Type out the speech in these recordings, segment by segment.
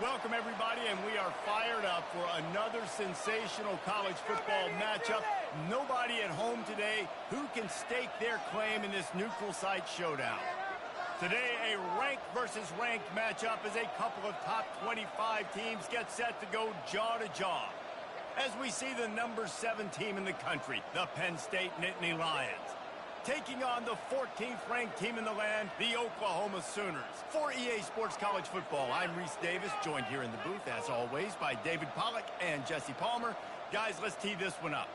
Welcome, everybody, and we are fired up for another sensational college football matchup. Nobody at home today who can stake their claim in this neutral site showdown. Today, a ranked versus ranked matchup as a couple of top 25 teams get set to go jaw to jaw. As we see the number 7 team in the country, the Penn State Nittany Lions, taking on the 14th ranked team in the land, the Oklahoma Sooners. For EA Sports College Football, I'm Reese Davis, joined here in the booth, as always, by David Pollack and Jesse Palmer. Guys, let's tee this one up.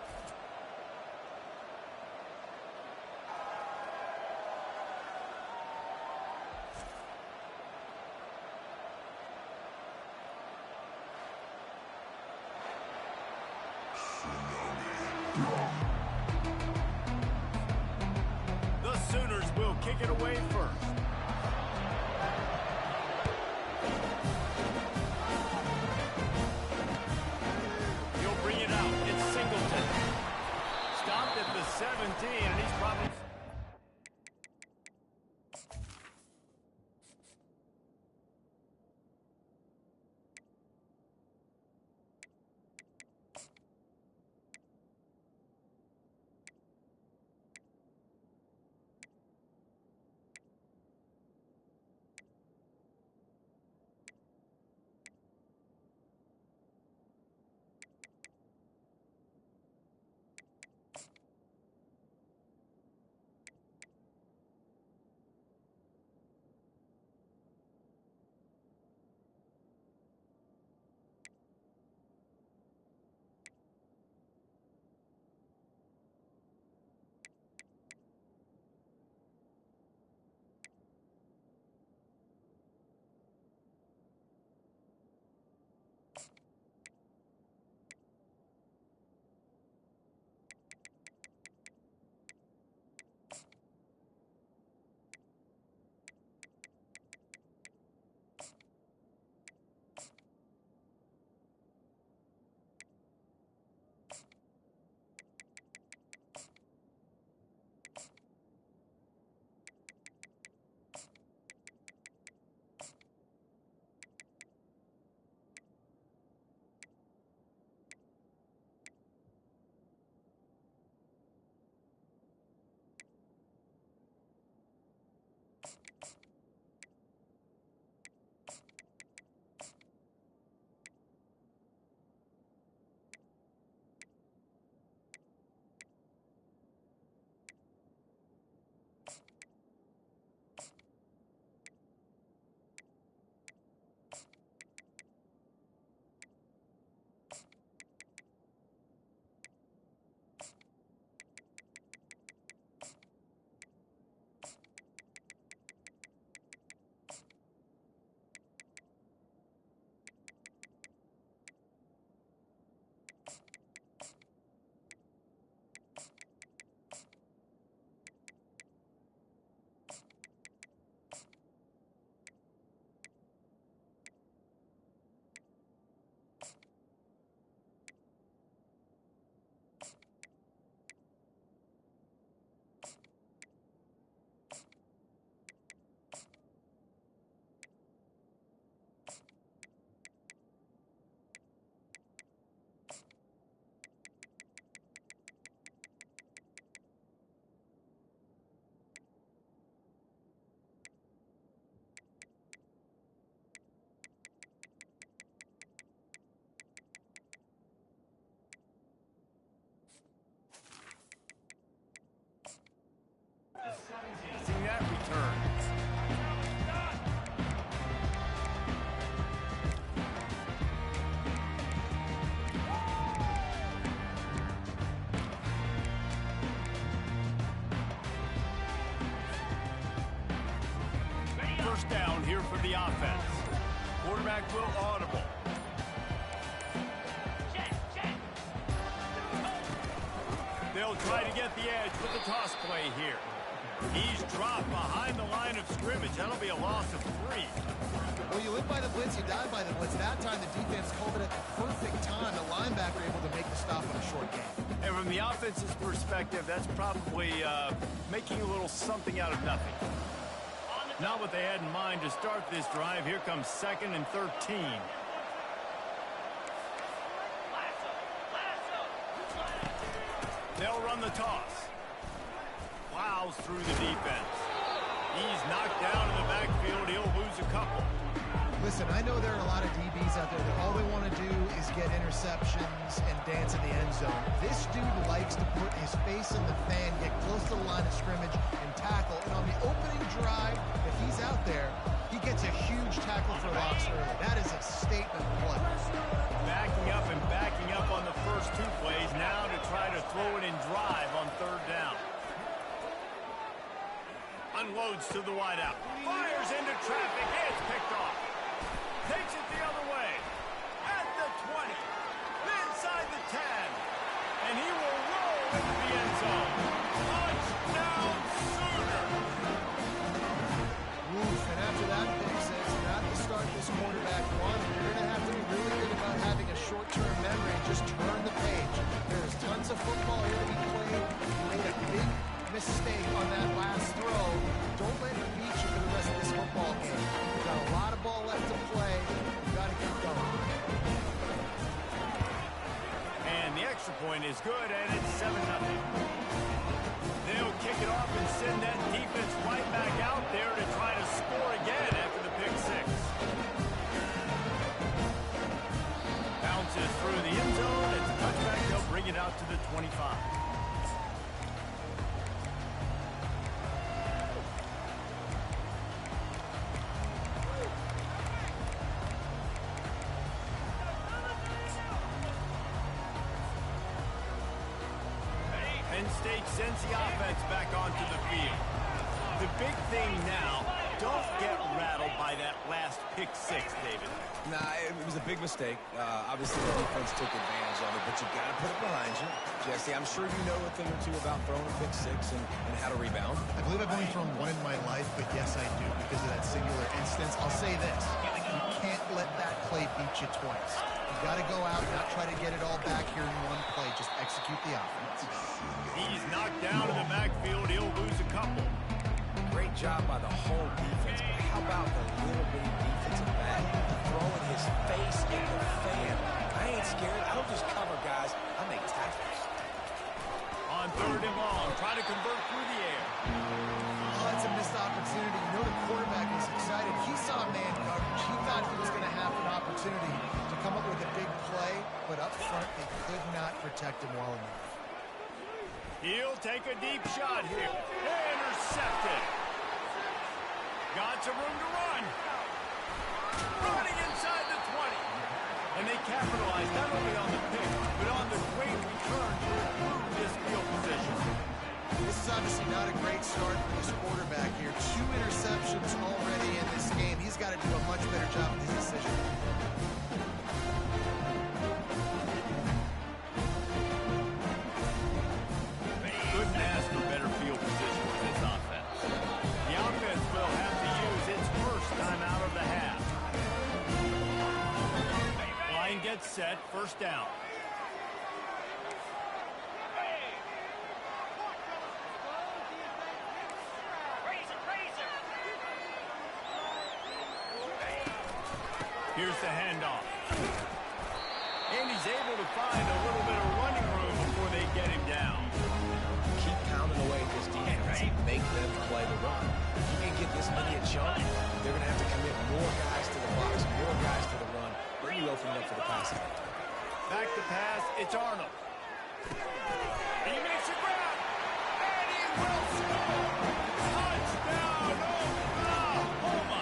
The Sooners will kick it away first. He'll bring it out. It's Singleton. Stopped at the 17, and he's probably... Seeing that return. First down here for the offense. Quarterback will audible. They'll try to get the edge with the toss play here. He's dropped behind the line of scrimmage. That'll be a loss of 3. Well, you live by the blitz, you die by the blitz. That time, the defense called it at the perfect time. The linebacker able to make the stop on a short game. And from the offense's perspective, that's probably making a little something out of nothing. Not what they had in mind to start this drive. Here comes 2nd and 13. They'll run the toss. Plows through the defense. He's knocked down in the backfield. He'll lose a couple. Listen, I know there are a lot of DBs out there that all they want to do is get interceptions and dance in the end zone. This dude likes to put his face in the fan, get close to the line of scrimmage, and tackle. And on the opening drive that he's out there, he gets a huge tackle for loss early. That is a statement play. Backing up on the first 2 plays, now to try to throw it in drive on 3rd down. Unloads to the wideout. Fires into traffic. It's picked off. Takes it the other way. At the 20. Inside the 10. And he will roll into the end zone. Touchdown Sooner. Oof, and after that pick six, you have to start this quarterback one. You're going to have to be really good about having a short-term memory and just turn the page. There's tons of football here to be played. You made a big mistake on that last throw. Don't let it beat you for the rest of this football game. You've got a lot of ball left to play. You've got to keep going. And the extra point is good, and it's 7-0. They'll kick it off and send that defense right back out there to try to score again after the pick six. Bounces through the end zone. It's a touchback. They'll bring it out to the 25. Penn State sends the offense back onto the field. The big thing now, don't get rattled by that last pick six, David. Nah, it was a big mistake. Obviously, the defense took advantage of it, but you got to put it behind you. Jesse, I'm sure you know a thing or two about throwing a pick six and how to rebound. I believe I've only thrown one in my life, but yes, I do because of that singular instance. I'll say this. You can't let that play beat you twice. You got to go out and not try to get it all back here in one play. Just execute the offense. He's knocked down in the backfield. He'll lose a couple. Great job by the whole defense, but how about the little bitty defensive back throwing his face in the fan? I ain't scared. I don't just cover guys. I make tackles. On 3rd and long, try to convert through the air. Oh, that's a missed opportunity. You know the quarterback was excited. He saw man coverage. He thought he was going to have an opportunity to come up with a big play, but up front they could not protect him well enough. He'll take a deep shot here. Intercepted. Got some room to run. Running inside the 20. And they capitalize not only on the pick, but on the great return to improve this field position. This is obviously not a great start for this quarterback here. 2 interceptions already in this game. He's got to do a much better job with his decision. Couldn't ask for better field position for this offense. The offense will have to use its first time out of the half. Line gets set, 1st down. Here's the handoff. And he's able to find a little bit of running room before they get him down. Keep pounding away at this defense and make them play the run. If you can get this many a chunk, they're going to have to commit more guys to the box, more guys to the run. Then you open it up for the passing. Back to pass, it's Arnold. He makes a grab, and he will score. Touchdown, Oklahoma.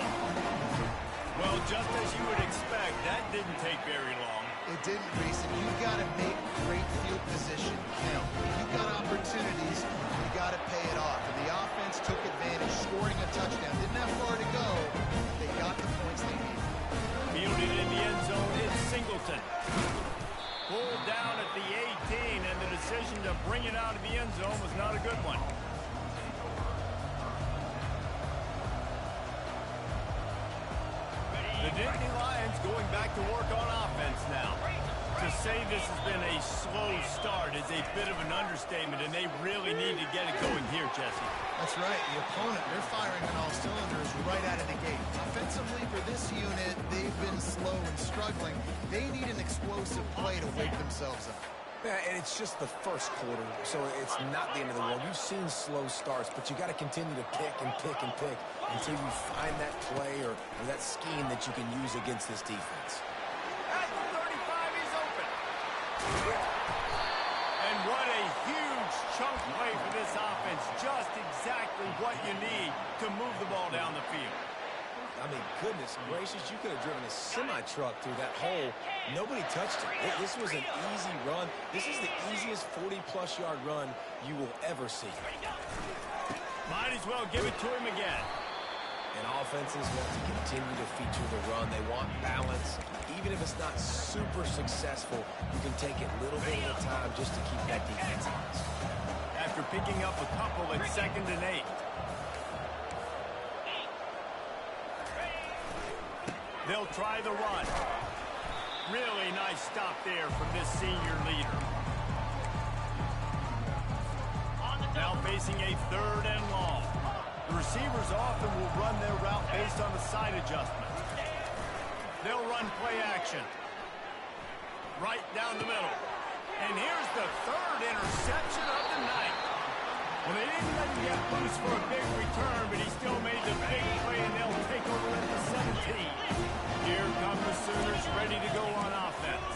Well, just as you would expect, that didn't take very long. It didn't, Reese, and you've got to make great field position count. You've got opportunities, you got to pay it off. And the offense took advantage, scoring a touchdown. Didn't have far to go. They got the points they needed. Fielded in the end zone, it's Singleton. Pulled down at the 18, and the decision to bring it out of the end zone was not a good one. The Nittany Lions going back to work on offense now. To say this has been a slow start is a bit of an understatement, and they really need to get it going here, Jesse. That's right. The opponent, they're firing on all cylinders right out of the gate. Offensively, for this unit, they've been slow and struggling. They need an explosive play to wake themselves up. Yeah, and it's just the first quarter, so it's not the end of the world. You've seen slow starts, but you got to continue to pick and pick and pick until you find that play or that scheme that you can use against this defense. At the 35, he's open. And what a huge chunk play for this offense. Just exactly what you need to move the ball down the field. I mean, goodness gracious, you could have driven a semi-truck through that hole. Nobody touched it. This was an easy run. This is the easiest 40-plus yard run you will ever see. Might as well give it to him again. And offenses want to continue to feature the run. They want balance. Even if it's not super successful, you can take it little bit at a time just to keep that defense honest. After picking up a couple at 2nd and 8. They'll try the run. Really nice stop there from this senior leader. Now facing a 3rd and long. The receivers often will run their route based on a side adjustment. They'll run play action. Right down the middle. And here's the 3rd interception of the night. Well, they didn't let him get loose for a big return, but he still made the big play, and they'll take over at the 17. Here come the Sooners ready to go on offense.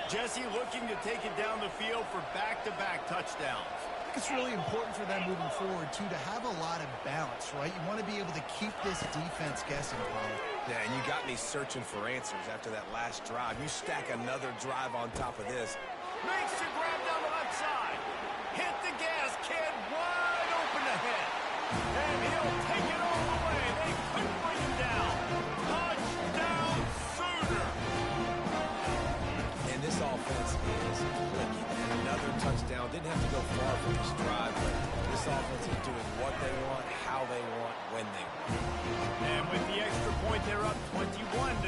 Jesse looking to take it down the field for back-to-back touchdowns. I think it's really important for them moving forward, too, to have a lot of balance, right? You want to be able to keep this defense guessing, Paul. Yeah, and you got me searching for answers after that last drive. You stack another drive on top of this. Makes the grab down the left side. Hit the gas, kid. Wide open ahead. And he'll take it all the way. They couldn't bring him down. Touchdown, Sooner. And this offense is clicking. And another touchdown. Didn't have to go far for this drive, but this offense is doing what they want, how they want, when they want. And with the extra point, they're up 21-0.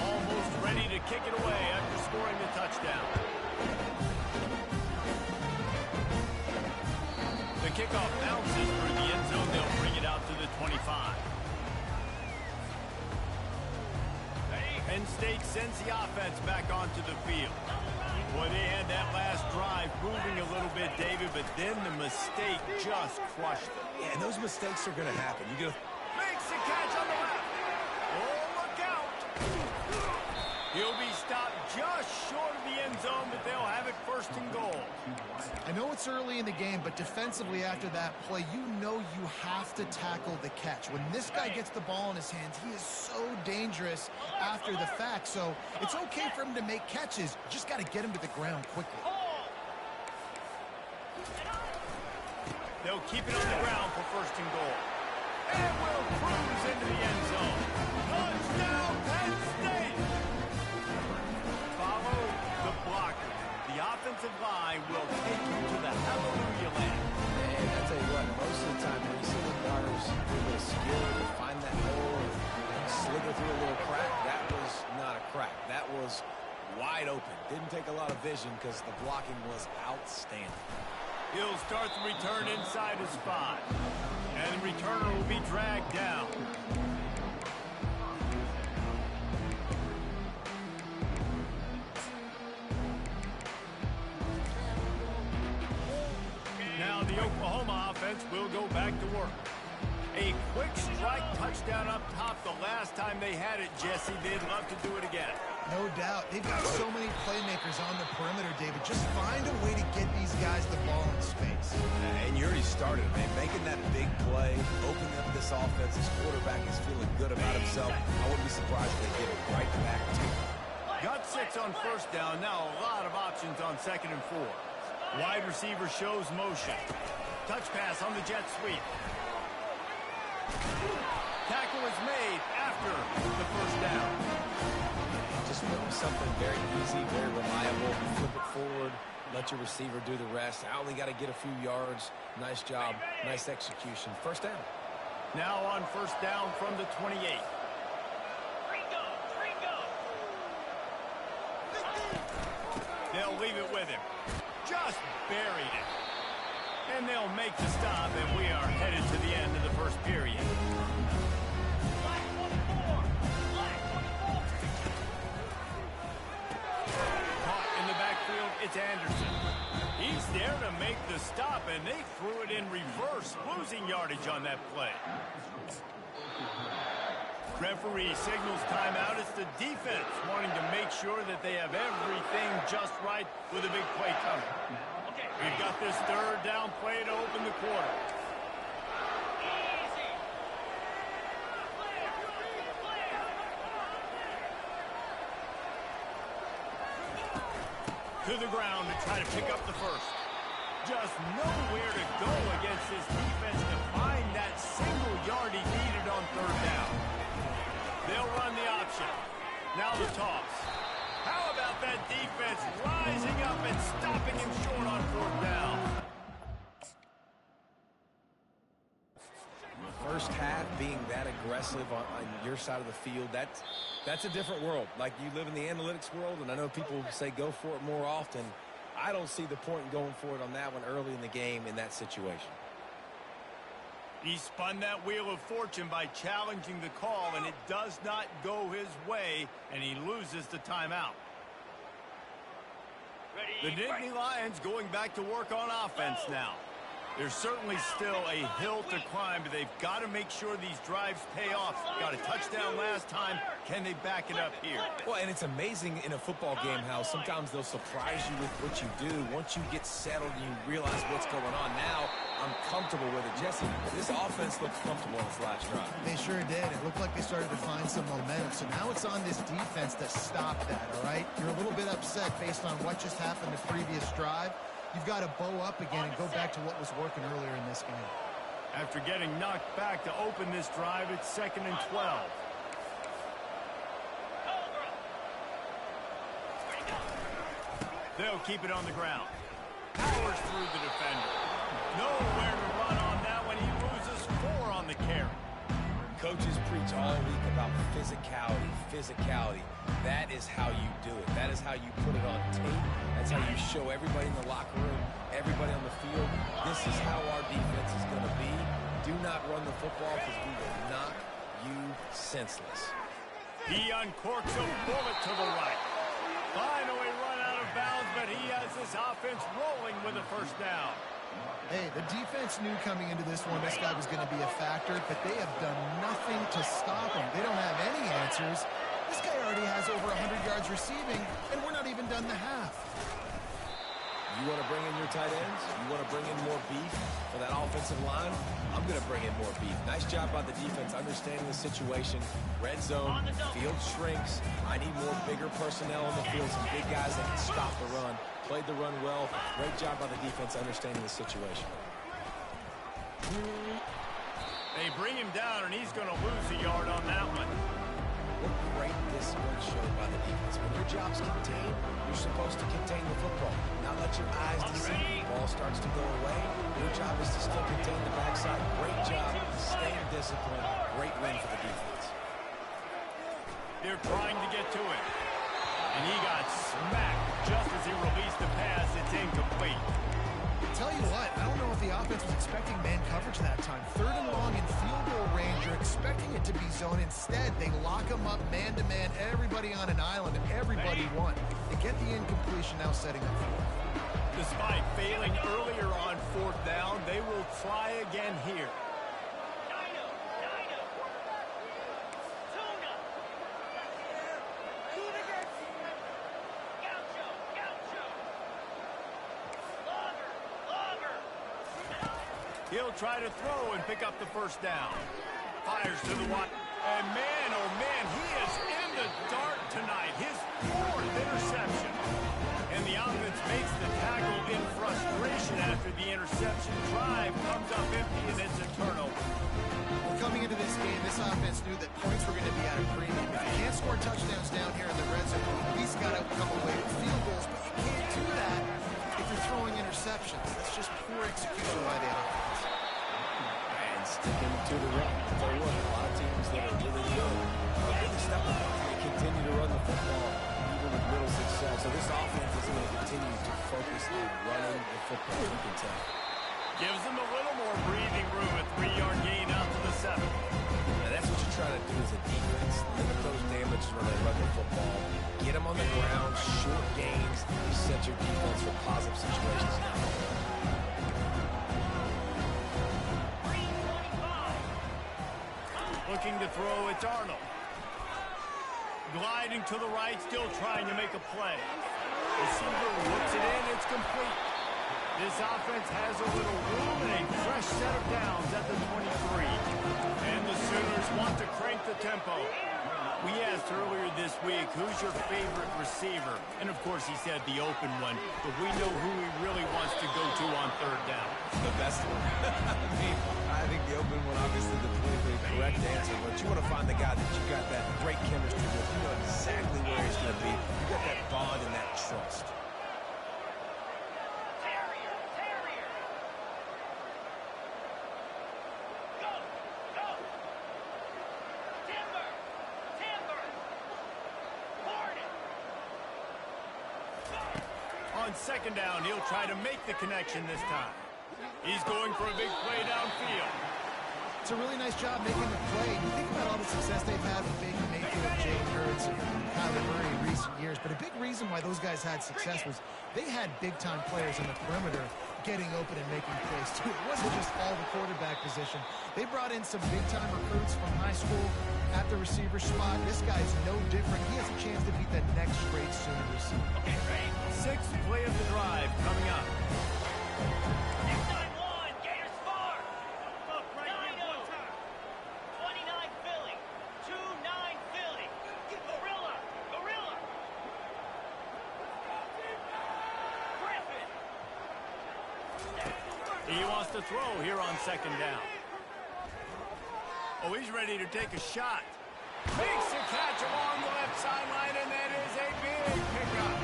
Almost ready to kick it away after scoring the touchdown. The kickoff bounces through the end zone. They'll bring it out to the 25. Penn State sends the offense back onto the field. Boy, they had that last drive moving a little bit, David, but then the mistake just crushed them. Yeah, and those mistakes are going to happen. You got to... Makes the catch on the left. Oh, look out. He'll be stopped just short of the end zone, but they'll have it 1st and goal. I know it's early in the game, but defensively after that play, you know you have to tackle the catch. When this guy gets the ball in his hands, he is so dangerous after the fact. So it's okay for him to make catches. You just got to get him to the ground quickly. They'll keep it on the ground for 1st and goal. And will cruise into the end zone. Touchdown, Penn State! Follow the blocker. The offensive line will take you to the hallelujah land. And I tell you what, most of the time when you see the corners a little skill to find that hole and slither through a little crack, that was not a crack. That was wide open. Didn't take a lot of vision because the blocking was outstanding. He'll start the return inside his spot. And the returner will be dragged down. Now the Oklahoma offense will go back to work. A quick strike touchdown up top the last time they had it, Jesse. They'd love to do it again. No doubt. They've got so many playmakers on the perimeter, David. Just find a way to get these guys the ball in space. And you already started, man. Making that big play, opening up this offense. This quarterback is feeling good about himself. I wouldn't be surprised if they get it right back to him. Got 6 on 1st down. Now a lot of options on 2nd and 4. Wide receiver shows motion. Touch pass on the jet sweep. Tackle is made after the 1st down. Just something very easy, very reliable. Flip it forward, let your receiver do the rest. I only got to get a few yards. Nice job, nice execution. 1st down. Now on 1st down from the 28. They'll leave it with him. Just buried it. And they'll make the stop, and we are headed to the end of the first period. Caught in the backfield, it's Anderson. He's there to make the stop, and they threw it in reverse, losing yardage on that play. Referee signals timeout. It's the defense wanting to make sure that they have everything just right with a big play coming. We've got this third down play to open the quarter. To the ground to try to pick up the first. Just nowhere to go against this defense to find that single yard he needed on third down. They'll run the option. Now the toss. How about that defense rising up and stopping him short on fourth down? First half being that aggressive on your side of the field, that's a different world. Like, you live in the analytics world, and I know people say go for it more often. I don't see the point in going for it on that one early in the game in that situation. He spun that wheel of fortune by challenging the call, and it does not go his way, and he loses the timeout. The Nittany Lions going back to work on offense now. There's certainly still a hill to climb, but they've got to make sure these drives pay off. Got a touchdown last time. Can they back it up here? Well, and it's amazing in a football game how sometimes they'll surprise you with what you do. Once you get settled and you realize what's going on, now I'm comfortable with it. Jesse, this offense looked comfortable in this last drive. They sure did. It looked like they started to find some momentum. So now it's on this defense to stop that, all right? You're a little bit upset based on what just happened the previous drive. You've got to bow up again and go back to what was working earlier in this game. After getting knocked back to open this drive, it's 2nd and 12. They'll keep it on the ground. Powers through the defender. Nowhere to run on that when he loses 4 on the carry. Coaches preach all week about physicality. That is how you do it. That is how you put it on tape. That's how you show everybody in the locker room, everybody on the field, this is how our defense is going to be. Do not run the football because we will knock you senseless. He uncorks a bullet to the right. Finally run out of bounds, but he has this offense rolling with a first down. Hey, the defense knew coming into this one this guy was going to be a factor, but they have done nothing to stop him. They don't have any answers. This guy already has over 100 yards receiving, and we're not even done the half. You want to bring in your tight ends? You want to bring in more beef for that offensive line? I'm going to bring in more beef. Nice job by the defense understanding the situation. Red zone, field shrinks. I need more bigger personnel on the field, some big guys that can stop the run. Played the run well. Great job by the defense understanding the situation. They bring him down, and he's going to lose a yard on that one. What great discipline showed by the defense. When your job's contained, you're supposed to contain the football. Not let your eyes deceive. The ball starts to go away. Your job is to still contain the backside. Great job. Staying disciplined. Great win for the defense. They're trying to get to it. And he got smacked just as he released the pass. It's incomplete. Tell you what, I don't know if the offense was expecting man coverage that time. 3rd and long in field goal range, you're expecting it to be zone. Instead, they lock them up man-to-man, everybody on an island, and everybody won. They get the incompletion, now setting up for it. Despite failing earlier on 4th down, they will try again here. He'll try to throw and pick up the first down. Fires to the one. And man, oh man, he is in the dark tonight. His 4th interception. And the offense makes the tackle in frustration after the interception. Drive comes up empty, and it's a turnover. Well, coming into this game, this offense knew that points were going to be at a premium. If you can't score touchdowns down here in the red zone, you at least got to come away with field goals, but you can't do that if you're throwing interceptions. That's just poor execution by the offense. And sticking to the run. I'll tell you what, a lot of teams that are really good are really stepping up. They continue to run the football even with little success. So this offense is going to continue to focus on running the football, you can tell. Looking to throw, it's Arnold. Gliding to the right, still trying to make a play. Receiver looks it in, it's complete. This offense has a little room and a fresh set of downs at the 23. And the Sooners want to crank the tempo. We asked earlier this week, who's your favorite receiver? And, of course, he said the open one, but we know who he really wants to go to on third down. The best one. I think the open one, obviously, the politically correct answer, but you want to find the guy that you got that great chemistry with. You know exactly where he's going to be. You got that bond and that trust. On second down, he'll try to make the connection this time. He's going for a big play downfield. It's a really nice job making the play. You think about all the success they've had with Baker Mayfield, Jalen Hurts, and Kyler Murray in recent years, but a big reason why those guys had success was they had big-time players on the perimeter getting open and making plays, too. It wasn't just all the quarterback position. They brought in some big-time recruits from high school at the receiver spot. This guy's no different. He has a chance to beat the next great Sooner receiver. Okay, great. Sixth play of the drive coming up. 6-9-1, Gators far. 9-0. 29 Philly. 2-9 Philly. Gorilla. Gorilla. Griffin. He wants to throw here on second down. Oh, he's ready to take a shot. Makes a catch along the left sideline, and that is a big pickup.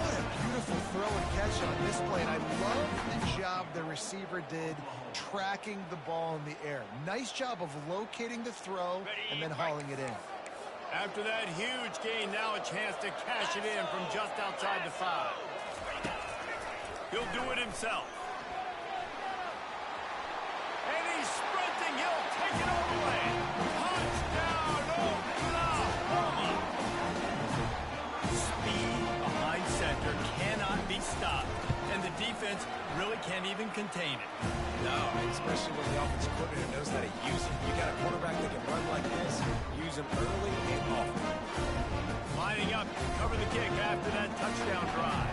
What a beautiful throw and catch on this play, and I love the job the receiver did tracking the ball in the air. Nice job of locating the throw and then hauling it in. After that huge gain, now a chance to cash it in from just outside the 5. He'll do it himself. And he's sprinting. He'll take it all the way. Touchdown, Oklahoma. Speed behind center cannot be stopped. And the defense really can't even contain it. No, especially when the offensive coordinator knows how to use it. You got a quarterback that can run like this, use him early and often. Lining up to cover the kick after that touchdown drive.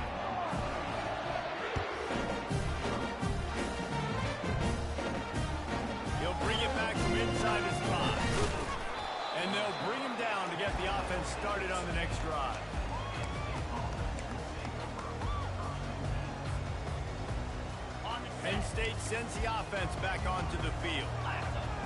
He'll bring it back from inside his 5. And they'll bring him down to get the offense started on the next drive. Penn State sends the offense back onto the field.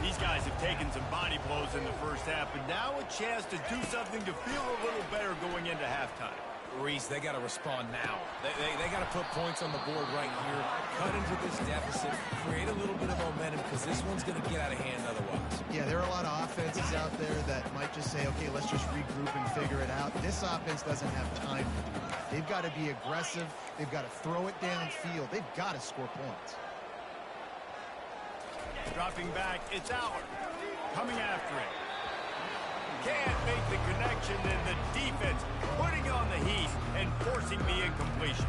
These guys have taken some body blows in the first half, but now a chance to do something to feel a little better going into halftime. Reese, they got to respond now. They got to put points on the board right here, cut into this deficit, create a little bit of momentum, because this one's going to get out of hand otherwise. Yeah, there are a lot of offenses out there that might just say, okay, let's just regroup and figure it out. This offense doesn't have time to do that. They've got to be aggressive. They've got to throw it downfield. They've got to score points. Dropping back, it's Allard. Coming after it. Can't make the connection, and the defense putting on the heat and forcing the incompletion.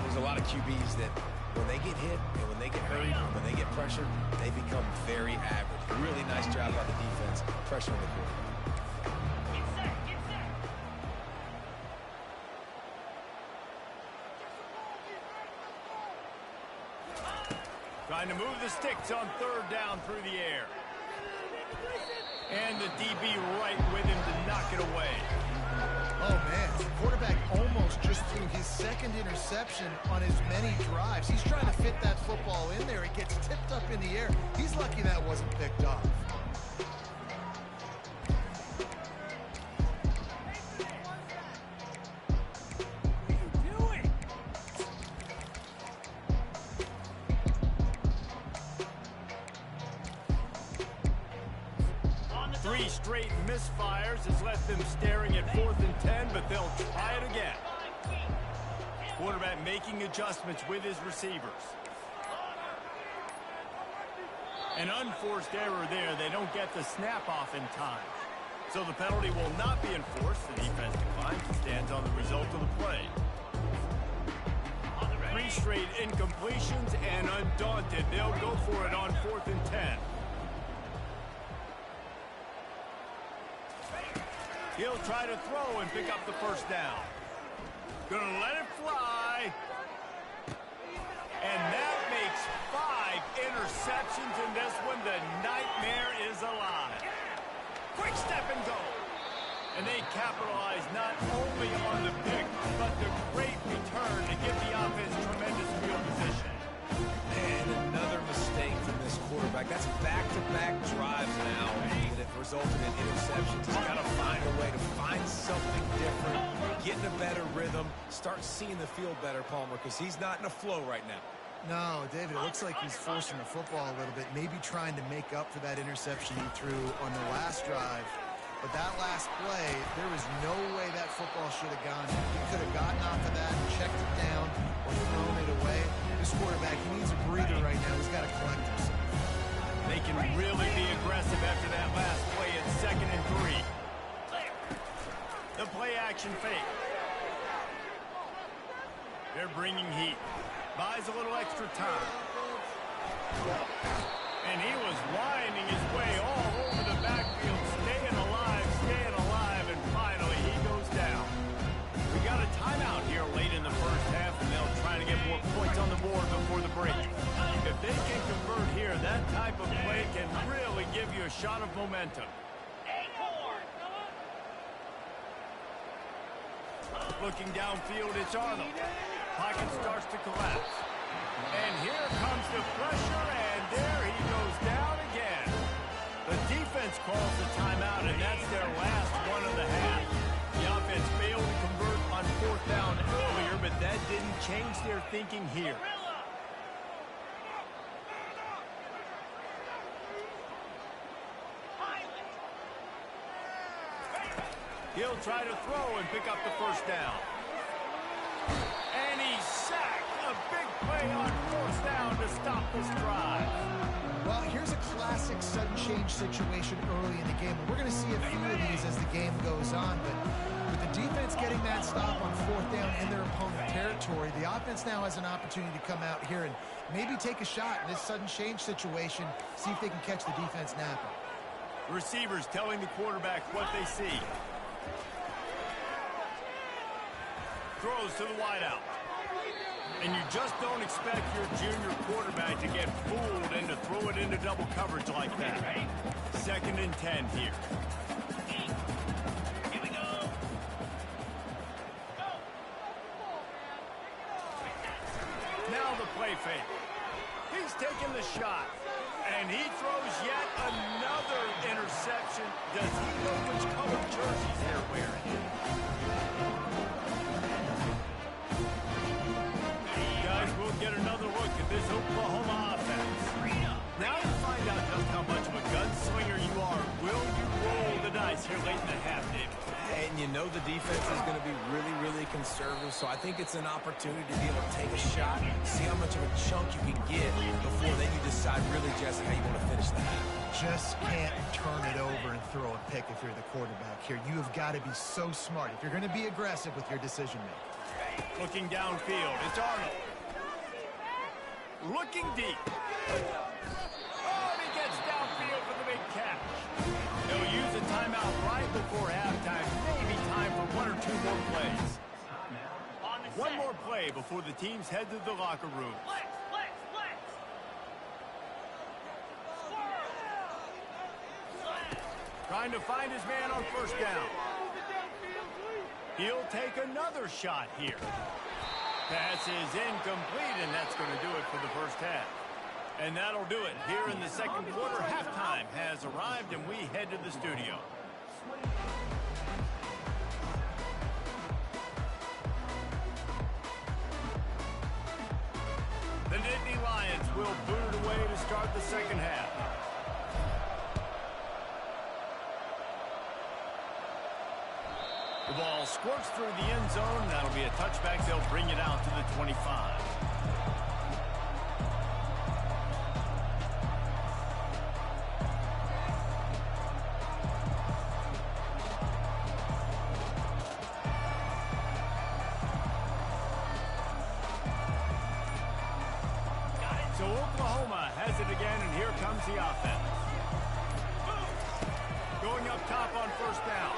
There's a lot of QBs that when they get hit and when they get hurried and when they get pressured, they become very average. Really nice job by the defense, pressuring the quarterback. Get set, get set. Trying to move the sticks on third down through the air. And the DB right with him to knock it away. Oh, man. The quarterback almost just threw his second interception on as many drives. He's trying to fit that football in there. It gets tipped up in the air. He's lucky that wasn't picked off. Three straight misfires has left them staring at 4th and 10, but they'll try it again. Quarterback making adjustments with his receivers. An unforced error there. They don't get the snap off in time. So the penalty will not be enforced. The defense declines and stands on the result of the play. 3 straight incompletions, and undaunted, they'll go for it on 4th and 10. He'll try to throw and pick up the first down. Gonna let it fly. And that makes 5 interceptions in this one. The nightmare is alive. Quick step and go. And they capitalize not only on the pick, but the great return to give the offense tremendous field position. And another mistake from this quarterback. That's back-to-back drives now that have resulted in interceptions. He's got to find a way to find something different, get in a better rhythm, start seeing the field better, Palmer, because he's not in a flow right now. No, David, it looks like he's forcing the football a little bit, maybe trying to make up for that interception he threw on the last drive. But that last play, there was no way that football should have gone. He could have gotten off of that, checked it down, or thrown it away. This quarterback, he needs a breather right now. He's got to collect himself. They can really be aggressive after that last play at 2nd and 3. The play action fake. They're bringing heat. Buys a little extra time. And he was winding his way all over the backfield, staying alive, and finally he goes down. We got a timeout here late in the first half, and they'll try to get more points on the board before the break. If they can convert here, that type of play can really give you a shot of momentum. Looking downfield, it's Arnold. Pocket starts to collapse. And here comes the pressure, and there he goes down again. The defense calls the timeout, and that's their last one of the half. The offense failed to convert on 4th down earlier, but that didn't change their thinking here. He'll try to throw and pick up the first down. And he's sacked. A big play on 4th down to stop this drive. Well, here's a classic sudden change situation early in the game. We're going to see a few of these as the game goes on, but with the defense getting that stop on 4th down in their opponent territory, the offense now has an opportunity to come out here and maybe take a shot in this sudden change situation, see if they can catch the defense napping. Receivers telling the quarterback what they see. Throws to the wideout. And you just don't expect your junior quarterback to get fooled and to throw it into double coverage like that. 2nd and 10 here. Here we go. Now the play fake. He's taking the shot. And he throws yet another interception. Does he know which color jerseys they're wearing? Guys, we'll get another look at this Oklahoma offense. Now to find out just how much of a gunslinger you are, will you roll the dice here late in the half, David? And you know the defense is going to be really, really conservative, so I think it's an opportunity to be able to take a shot, see how much of a chunk you can get before then you decide really just how you want to finish the half. Just can't turn it over and throw a pick if you're the quarterback here. You have got to be so smart if you're going to be aggressive with your decision making. Looking downfield, it's Arnold. Looking deep. Oh, and he gets downfield for the big catch. They'll use a timeout right before halftime. Maybe time for 1 or 2 more plays. One more play before the teams head to the locker room. Trying to find his man on 1st down. He'll take another shot here. Pass is incomplete, and that's going to do it for the first half. And that'll do it here in the 2nd quarter. Halftime has arrived, and we head to the studio. The Nittany Lions will boot it away to start the 2nd half. The ball squirts through the end zone. That'll be a touchback. They'll bring it out to the 25. So Oklahoma has it again, and here comes the offense. Going up top on 1st down.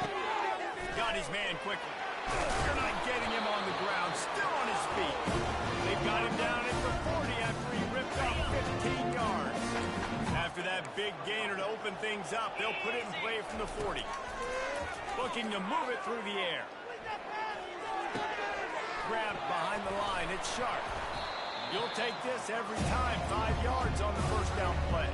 his man quickly. They're not getting him on the ground, still on his feet. They've got him down at the 40 after he ripped off 15 yards. After that big gainer to open things up, they'll put it in play from the 40. Looking to move it through the air. Grabbed behind the line, it's Sharp. You'll take this every time, 5 yards on the first down play.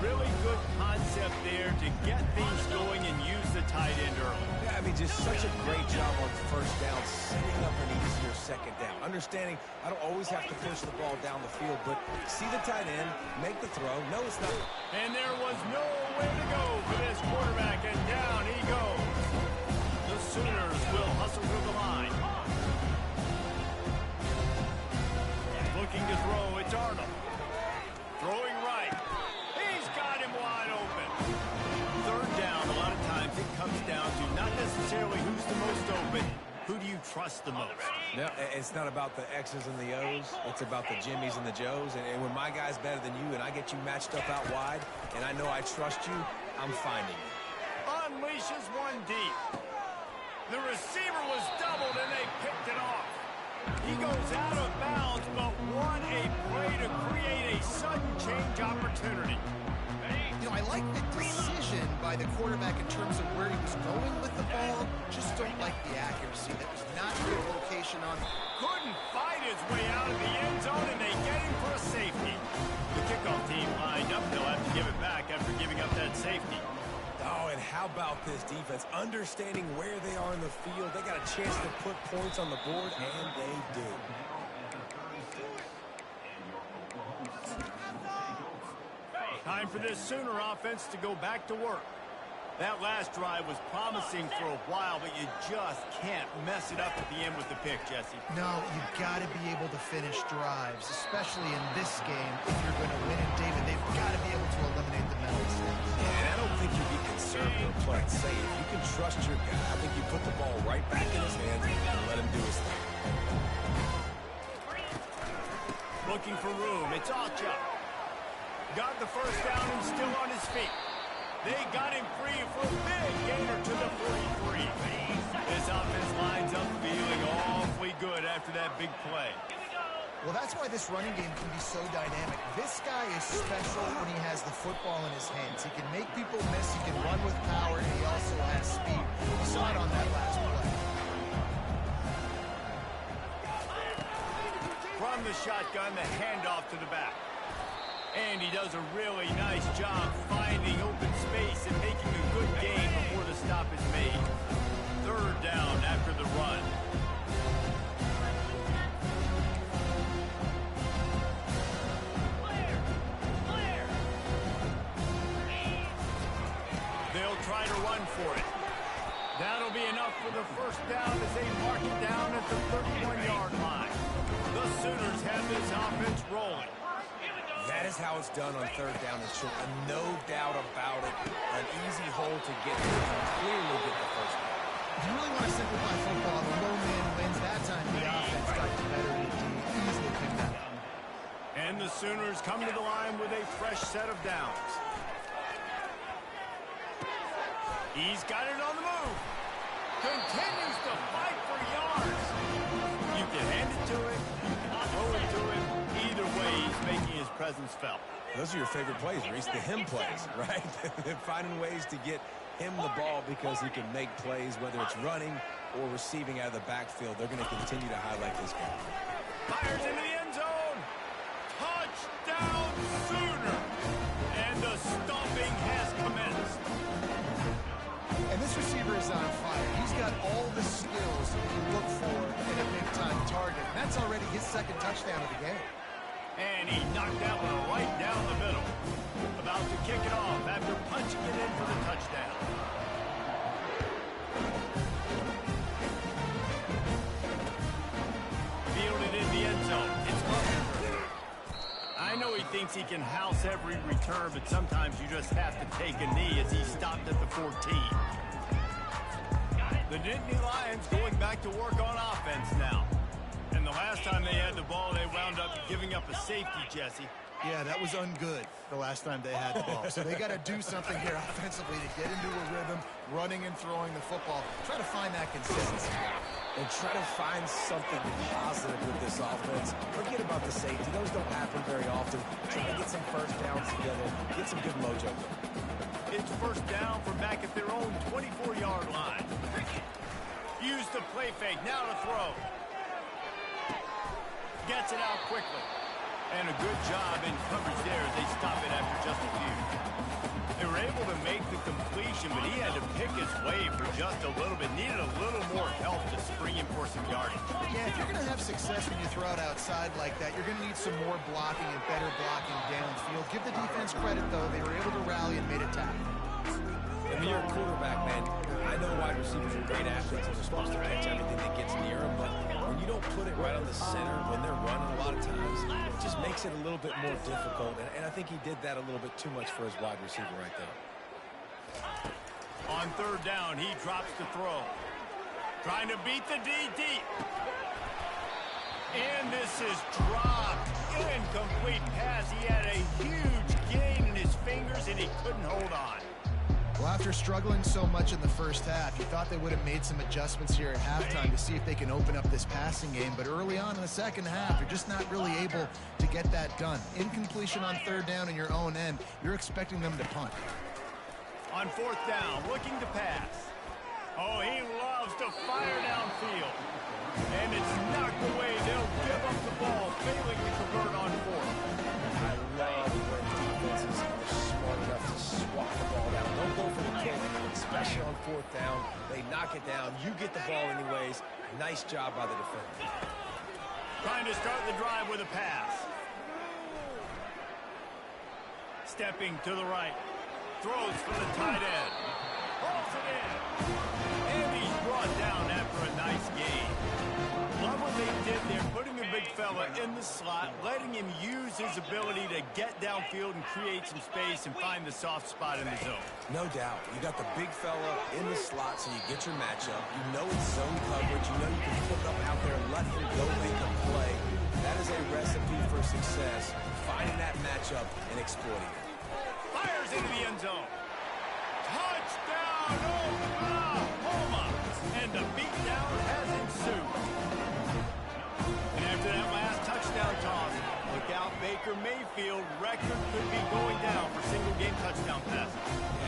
Really good concept there to get things going and use the tight end early. Yeah, I mean, just such a great job on first down, setting up an easier second down. Understanding I don't always have to push the ball down the field, but see the tight end, make the throw. No, it's not. And there was no way to go for this quarterback, and down he goes. The Sooners will hustle through the line. Looking to throw, it's Arnold. Throwing right. He's got him wide open. Third down, a lot of times it comes down to not necessarily who's the most open, who do you trust the most? No, it's not about the X's and the O's. It's about the Jimmys and the Joes. And when my guy's better than you and I get you matched up out wide and I know I trust you, I'm finding you. Unleashes one deep. The receiver was doubled and they picked it off. He goes out of bounds, but what a play to create a sudden change opportunity. You know, I like the decision by the quarterback in terms of where he was going with the ball. Just don't like the accuracy. That was not good location on. Couldn't fight his way out of the end zone, and they get him for a safety. The kickoff team lined up. They'll have to give it back after giving up that safety. Oh, and how about this defense? Understanding where they are in the field. They got a chance to put points on the board, and they do. Time for this Sooner offense to go back to work. That last drive was promising for a while, but you just can't mess it up at the end with the pick, Jesse. No, you've got to be able to finish drives, especially in this game. If you're going to win it, David, they've got to be able to eliminate the mental mistakes. And I don't think you be conservative or play it safe. You can trust your guy. I think you put the ball right back in his hands and let him do his thing. Looking for room. It's Acha. Got the first down and still on his feet. They got him free for a big gainer to the 43. This offense lines up feeling awfully good after that big play. Well, that's why this running game can be so dynamic. This guy is special when he has the football in his hands. He can make people miss, he can run with power, and he also has speed. We saw it on that last play. From the shotgun, the handoff to the back. And he does a really nice job finding open space and making a good gain before the stop is made. Third down after the run. They'll try to run for it. That'll be enough for the first down as they mark it down at the 31-yard line. The Sooners have this offense rolling. That is how it's done on third down and short. No doubt about it. An easy hole to get to and clearly get the first down. If you really want to simplify football, the low man wins. That time the offense got the better of the team. Easily picked that up. And the Sooners come to the line with a fresh set of downs. He's got it on the move. Continues to fight for yards. You can hand it to him. You can throw it to him. Either way, he's making his presence felt. Those are your favorite plays, Reese, the him plays, right? Finding ways to get him the ball because he can make plays, whether it's running or receiving out of the backfield. They're going to continue to highlight this guy. Fires into the end zone. Touchdown, Sooner. And the stomping has commenced. And this receiver is on fire. He's got all the skills you look for in a big-time target. And that's already his second touchdown of the game. And he knocked that one right down the middle. About to kick it off after punching it in for the touchdown. Fielded in the end zone. It's up. I know he thinks he can house every return, but sometimes you just have to take a knee as he stopped at the 14. The Nittany Lions going back to work on offense now. And the last time they had the ball, they wound up giving up a safety, Jesse. Yeah, that was ungood the last time they had the ball. So they got to do something here offensively to get into a rhythm, running and throwing the football. Try to find that consistency. And try to find something positive with this offense. Forget about the safety. Those don't happen very often. Try to get some first downs together. Get some good mojo. It's first down from back at their own 24-yard line. Use the play fake. Now to throw. Gets it out quickly. And a good job in coverage there as they stop it after just a few. They were able to make the completion, but he had to pick his way for just a little bit. Needed a little more help to spring him for some yardage. Yeah, if you're going to have success when you throw it outside like that, you're going to need some more blocking and better blocking downfield. Give the defense credit, though. They were able to rally and made a tackle. And when you're a quarterback, man, I know wide receivers are great athletes and they're supposed to catch everything that gets near them, but when you don't put it right on the center, when they're running a lot of times, it just makes it a little bit more difficult. And I think he did that a little bit too much for his wide receiver right there. On third down, he drops the throw. Trying to beat the D deep. And this is dropped. Incomplete pass. He had a huge gain in his fingers, and he couldn't hold on. Well, after struggling so much in the first half, you thought they would have made some adjustments here at halftime to see if they can open up this passing game. But early on in the second half, you're just not really able to get that done. Incompletion on third down in your own end, you're expecting them to punt. On fourth down, looking to pass. Oh, he loves to fire downfield. And it's knocked away. They'll give up the ball, failing to convert on fourth. I love when defenses are smart enough to swat the ball down. Don't go for the kick, especially on fourth down. They knock it down. You get the ball anyways. Nice job by the defender. Trying to start the drive with a pass. Stepping to the right. Throws for the tight end. Pulls it in. And he's brought down after a nice gain. Love what they did there, putting the big fella in the slot, letting him use his ability to get downfield and create some space and find the soft spot in the zone. No doubt. You got the big fella in the slot so you get your matchup. You know it's zone coverage. You know you can flip up out there and let him go make a play. That is a recipe for success, finding that matchup and exploiting it. Fires into the end zone. Touchdown, Oklahoma! And the beatdown has ensued. And after that last touchdown toss, look out, Baker Mayfield record could be going down for single-game touchdown passes.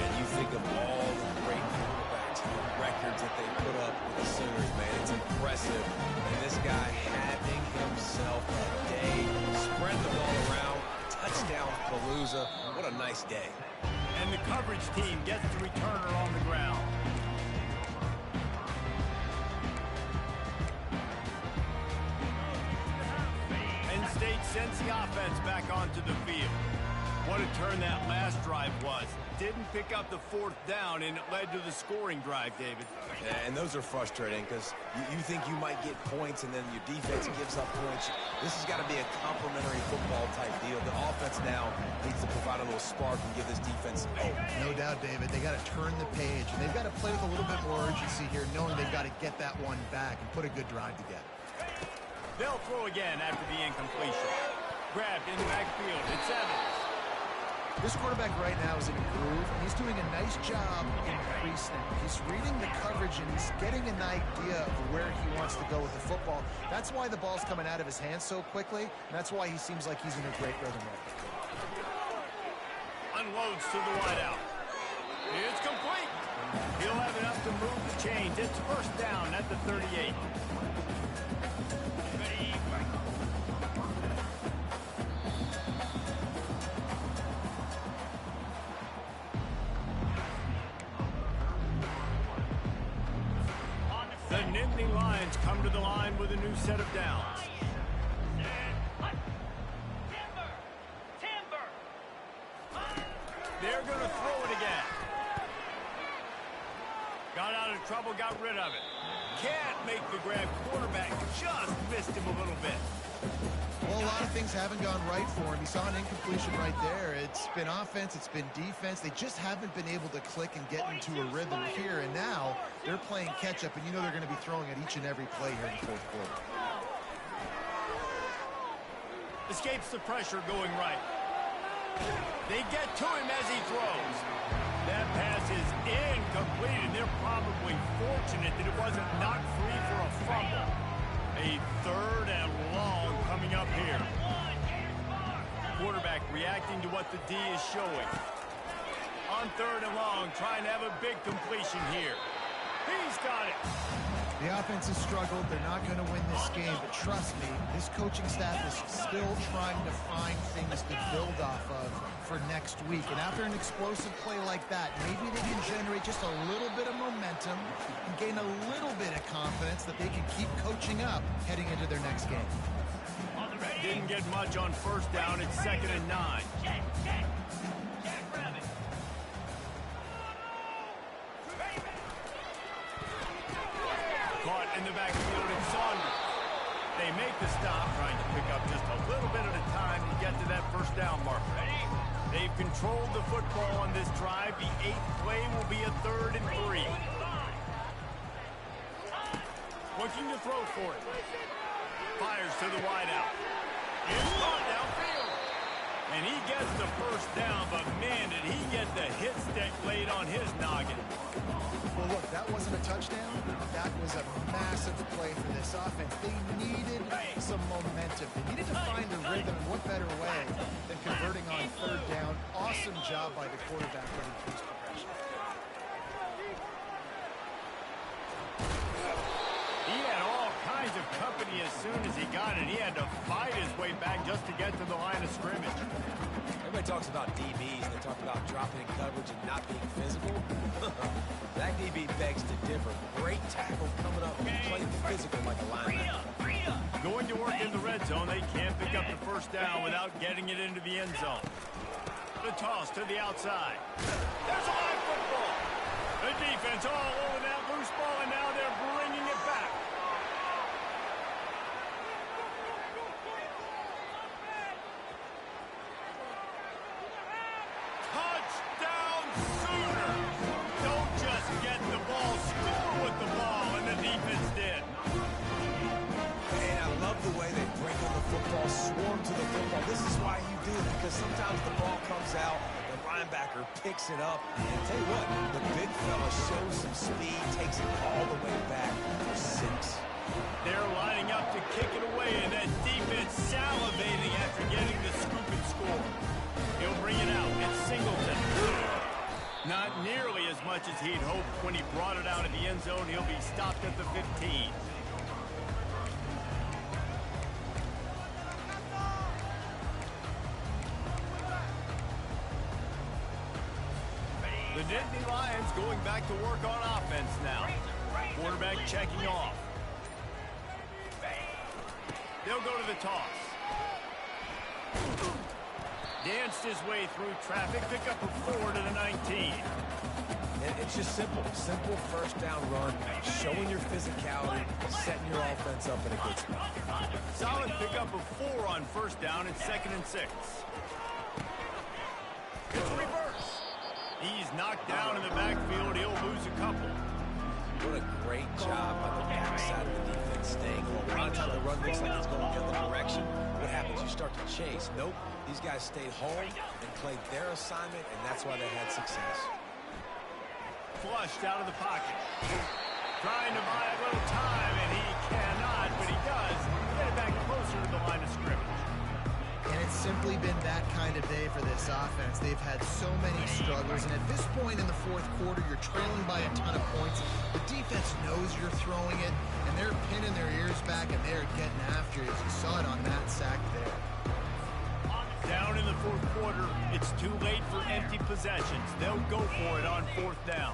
And you think of all the great quarterbacks and the records that they put up with the Sooners, man. It's impressive. And this guy having himself a day, spread the ball around, touchdown Palooza. What a nice day. And the coverage team gets the returner on the ground. Penn State sends the offense back onto the field. What a turn that last drive was. Didn't pick up the fourth down, and it led to the scoring drive, David. Yeah, and those are frustrating because you think you might get points, and then your defense gives up points. This has got to be a complementary football type deal. The offense now needs to provide a little spark and give this defense some hope. No doubt, David. They got to turn the page, and they've got to play with a little bit more urgency here, knowing they've got to get that one back and put a good drive together. They'll throw again after the incompletion. Grabbed in the backfield. It's Evans. This quarterback right now is in a groove, and he's doing a nice job in pre-snap. He's reading the coverage, and he's getting an idea of where he wants to go with the football. That's why the ball's coming out of his hands so quickly, and that's why he seems like he's in a great rhythm right now. Unloads to the wideout. It's complete. He'll have enough to move the chains. It's first down at the 38. The Nittany Lions come to the line with a new set of downs. They're going to throw it again. Got out of trouble, got rid of it. Can't make the grab. Quarterback just missed him a little bit. Well, a lot of things haven't gone right for him. He saw an incompletion right there. It's been offense, it's been defense. They just haven't been able to click and get into a rhythm here. And now they're playing catch-up, and you know they're going to be throwing at each and every play here in the fourth quarter. Escapes the pressure going right. They get to him as he throws. That pass is incomplete, and they're probably fortunate that it wasn't knocked free for a fumble. A 3rd and long coming up here. Quarterback reacting to what the D is showing. On 3rd and long, trying to have a big completion here. He's got it. The offense has struggled. They're not going to win this game, but trust me, this coaching staff is still trying to find things to build off of for next week. And after an explosive play like that, maybe they can generate just a little bit of momentum and gain a little bit of confidence that they can keep coaching up heading into their next game. Didn't get much on 1st down. It's 2nd and 9. Caught in the backfield, it's Saunders. They make the stop, trying to pick up just a little bit at a time to get to that 1st down marker. They've controlled the football on this drive. The 8th play will be a 3rd and 3. Looking to throw for it. Fires to the wideout. It's brought downfield. And he gets the 1st down, but man, did he get the hit stick laid on his noggin. Well, look, that wasn't a touchdown. That was a massive play for this offense. They needed some momentum. They needed to find a rhythm. What better way than converting on 3rd down? Awesome job by the quarterback to increase progression. He had all kinds of company as soon as he got it. He had to fight his way back just to get to the line of scrimmage. Everybody talks about DBs. They talk about dropping in coverage and not being physical. That DB begs to differ. Great tackle coming up and playing physical like a linebacker. Going to work in the red zone. They can't pick up the 1st down without getting it into the end zone. The toss to the outside. There's a live football. The defense all over that loose ball, and now they're bringing it back. Touchdown Sooners! Don't just get the ball, score with the ball, and the defense did. And I love the way they break on the football, swarm to the football. This is why you do it, because sometimes the ball comes out, the linebacker picks it up, and tell you what, the big fella shows some speed, takes it all the way back for 6. They're lining up to kick it away, and that defense salivating after getting the scoop and score. He'll bring it out. It's Singleton. Not nearly as much as he'd hoped when he brought it out of the end zone. He'll be stopped at the 15. The Nittany Lions going back to work on offense now. Quarterback checking off. They'll go to the toss. Danced his way through traffic, pick up a 4 to the 19. It's just simple. Simple 1st down run, showing your physicality, setting your offense up in a good spot. Solid pick up of 4 on 1st down. It's 2nd and 6. It's reverse. He's knocked down in the backfield. He'll lose a couple. What a great job by the backside of the defense staying low. A lot of times the run looks like it's going the other direction. What happens? You start to chase. Nope. These guys stayed home and played their assignment, and that's why they had success. Flushed out of the pocket. Trying to buy a little time, and he cannot, but he does get it back closer to the line of scrimmage. And it's simply been that kind of day for this offense. They've had so many struggles, and at this point in the 4th quarter, you're trailing by a ton of points. The defense knows you're throwing it, and they're pinning their ears back, and they're getting after it, as you saw it on that sack there. Down in the 4th quarter, it's too late for empty possessions. They'll go for it on 4th down.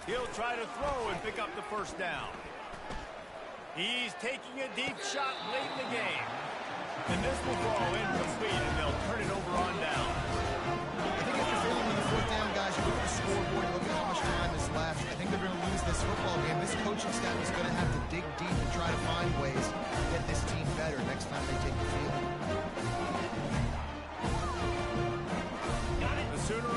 He'll try to throw and pick up the 1st down. He's taking a deep shot late in the game. And this will fall incomplete, and they'll turn it over on down. I think if you're feeling on the 4th down, guys, you look at the scoreboard, look at how much time is left. I think they're going to lose this football game. This coaching staff is going to have to dig deep and try to find ways to get this team better next time they take the field. The Sooner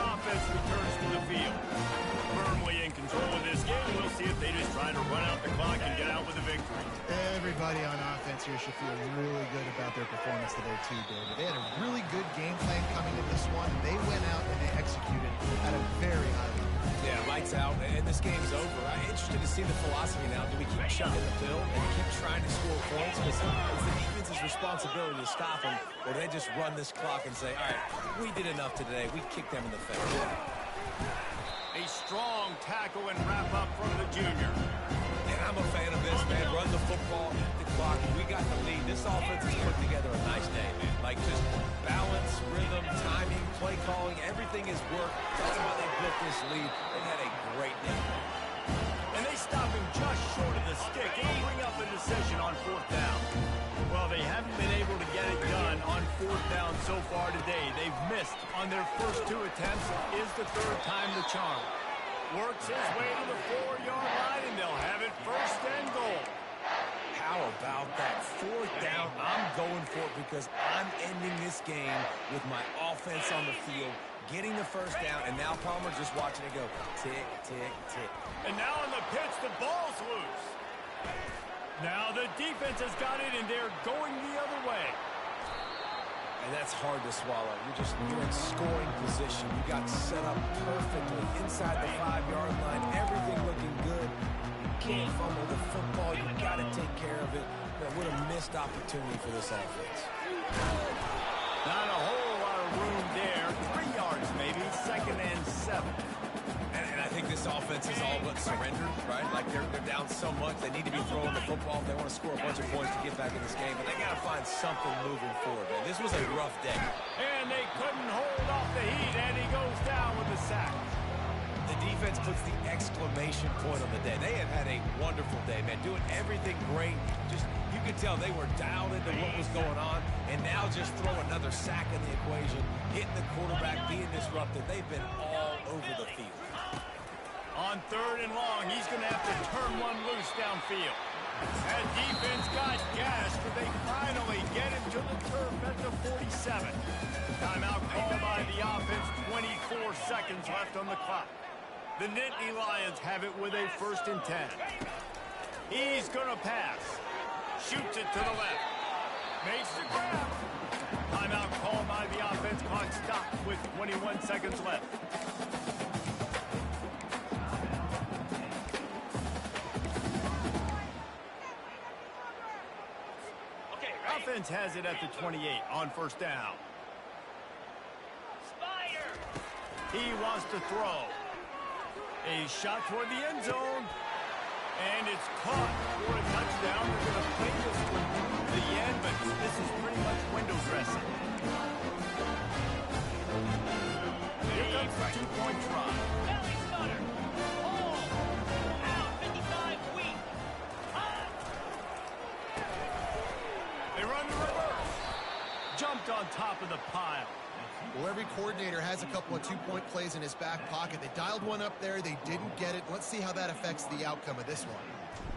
Everybody on offense here should feel really good about their performance today too, David. They had a really good game plan coming to this one. They went out and they executed at a very high level. Yeah, lights out, and this game's over. I'm interested to see the philosophy now. Do we keep chucking the pill and keep trying to score points? Because it's the defense's responsibility to stop them, or they just run this clock and say, all right, we did enough today. We kicked them in the face. A strong tackle and wrap up from the junior. And I'm a fan of this, man. Run the football, hit the clock. We got the lead. This offense has put together a nice day, man. Like just balance, rhythm, timing, play calling, everything has worked. That's why they built this lead. They had a great day. And they stop him just short of the stick. It'll bring up a decision on fourth down. Well, they haven't been able to get it done on fourth down so far today. They've missed on their first 2 attempts. Is the third time the charm. Works his way to the 4-yard line, and they'll have it first and goal. How about that fourth down? I'm going for it because I'm ending this game with my offense on the field, getting the first down, and now Palmer just watching it go tick, tick, tick. And now on the pitch, the ball's loose. Now the defense has got it, and they're going the other way. And that's hard to swallow. You're in scoring position. You got set up perfectly inside the 5-yard line. Everything looking good. You can't fumble the football. You got to take care of it. Man, what a missed opportunity for this offense. Not a whole lot of room there. 3 yards maybe. 2nd and 7. And I think this offense is all but surrendered, right? Like they're down so much. They need to be throwing the football if they want to score a bunch of points to get back in this game. But they got to find something moving forward, man. This was a rough day. And they couldn't hold off the heat, and he goes down with a sack. The defense puts the exclamation point on the day. They have had a wonderful day, man. Doing everything great. Just, you could tell they were dialed into what was going on. And now just throw another sack in the equation. Hitting the quarterback, being disrupted. They've been all over the field. On 3rd and long, he's going to have to turn one loose downfield. That defense got gas, but they finally get him to the turf at the 47. Timeout called by the offense, 24 seconds left on the clock. The Nittany Lions have it with a 1st and 10. He's going to pass. Shoots it to the left. Makes the grab. Timeout called by the offense. Clock stopped with 21 seconds left. Offense has it at the 28 on 1st down. Spider. He wants to throw. A shot toward the end zone. And it's caught for a touchdown. They're going to play this one to the end, but this is pretty much window dressing. Here comes the 2-point try. Belly stutter. Ball. Out. 55 weak. They run the reverse. Jumped on top of the pile. Well, every coordinator has a couple of 2-point plays in his back pocket. They dialed one up there. They didn't get it. Let's see how that affects the outcome of this one.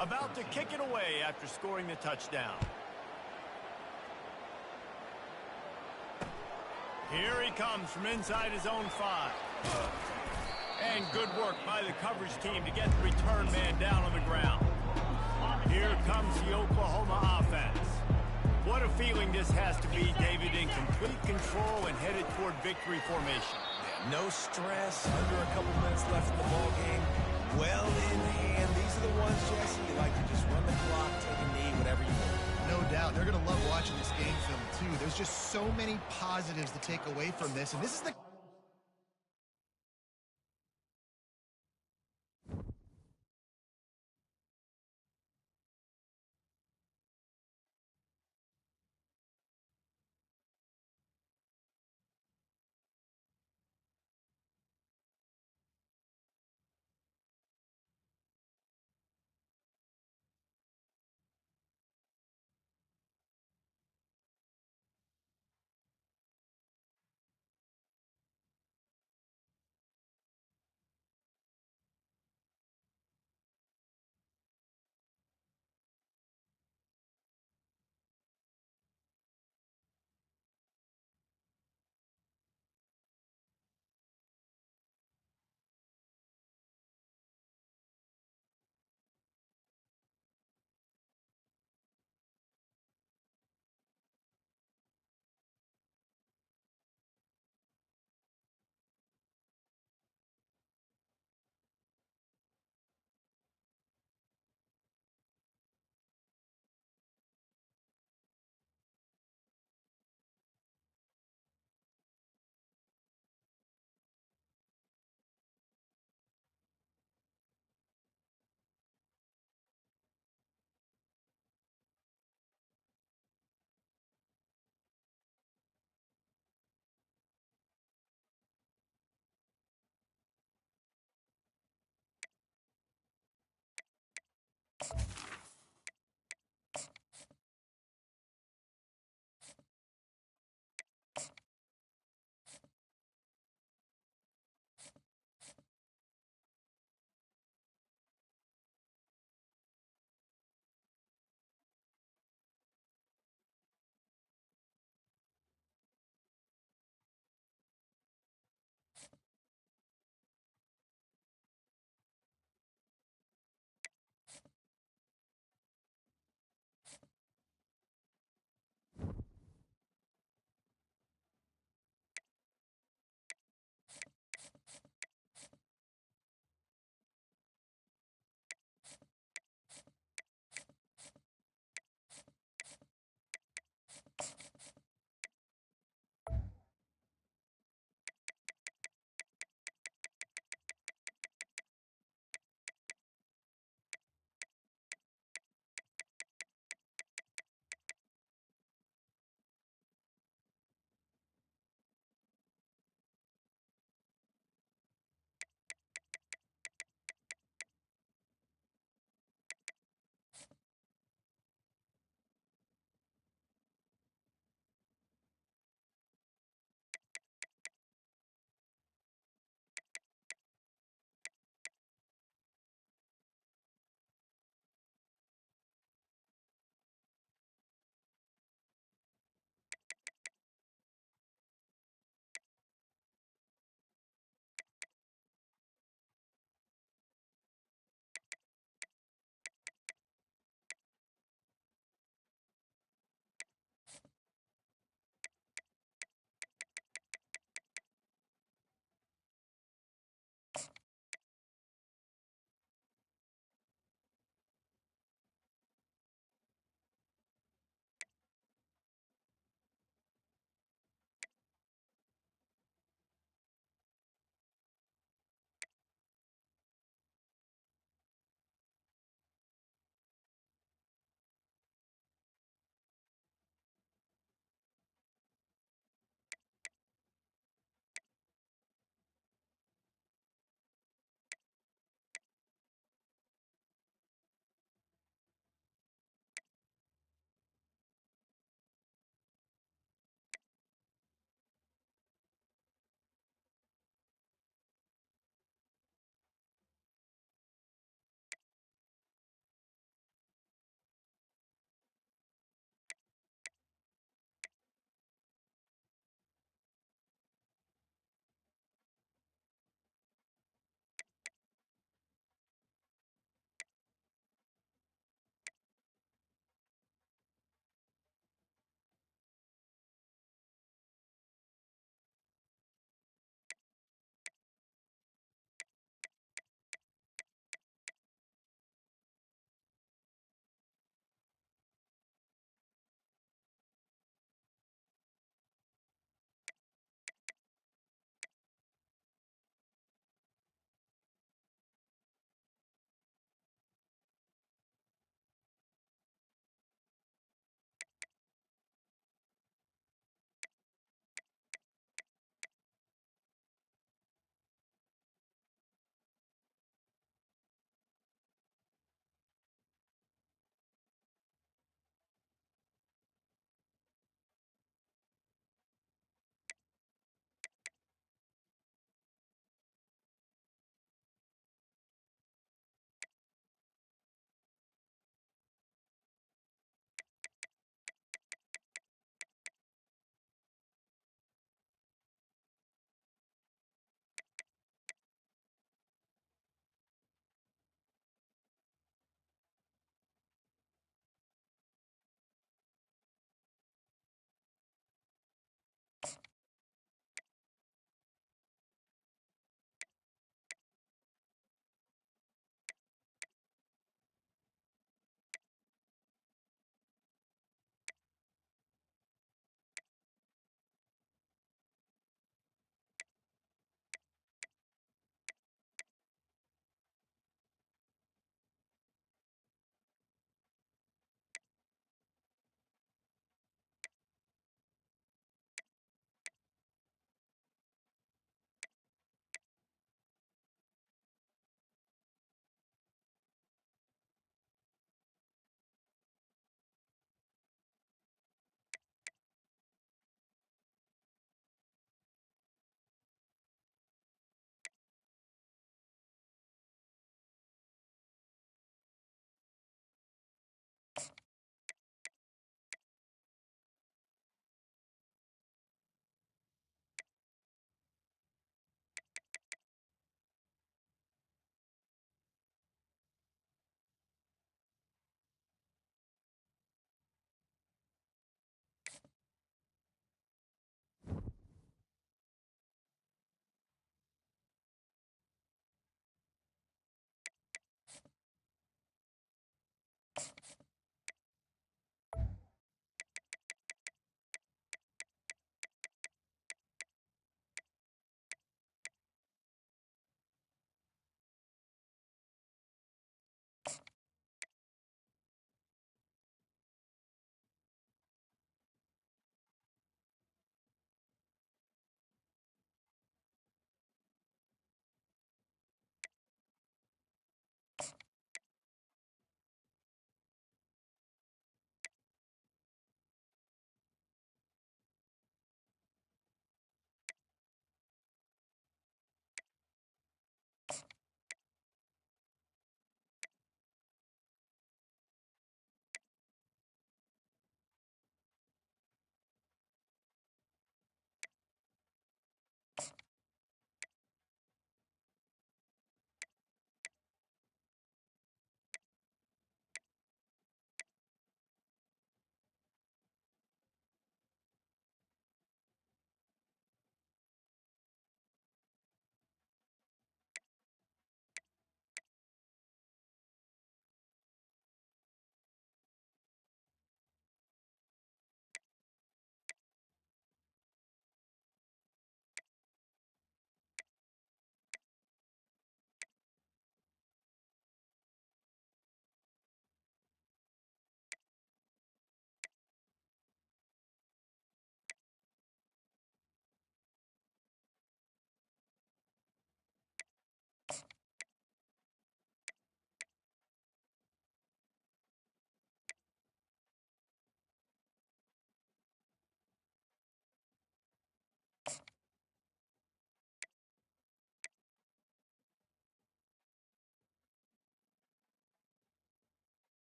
About to kick it away after scoring the touchdown. Here he comes from inside his own 5. And good work by the coverage team to get the return man down on the ground. Here comes the Oklahoma offense. What a feeling this has to be, David, in complete control and headed toward victory formation. Yeah, no stress, under a couple minutes left in the ball game. Well in hand. These are the ones, Jesse, you like to just run the clock, take a knee, whatever you want. No doubt. They're going to love watching this game film, too. There's just so many positives to take away from this. And this is the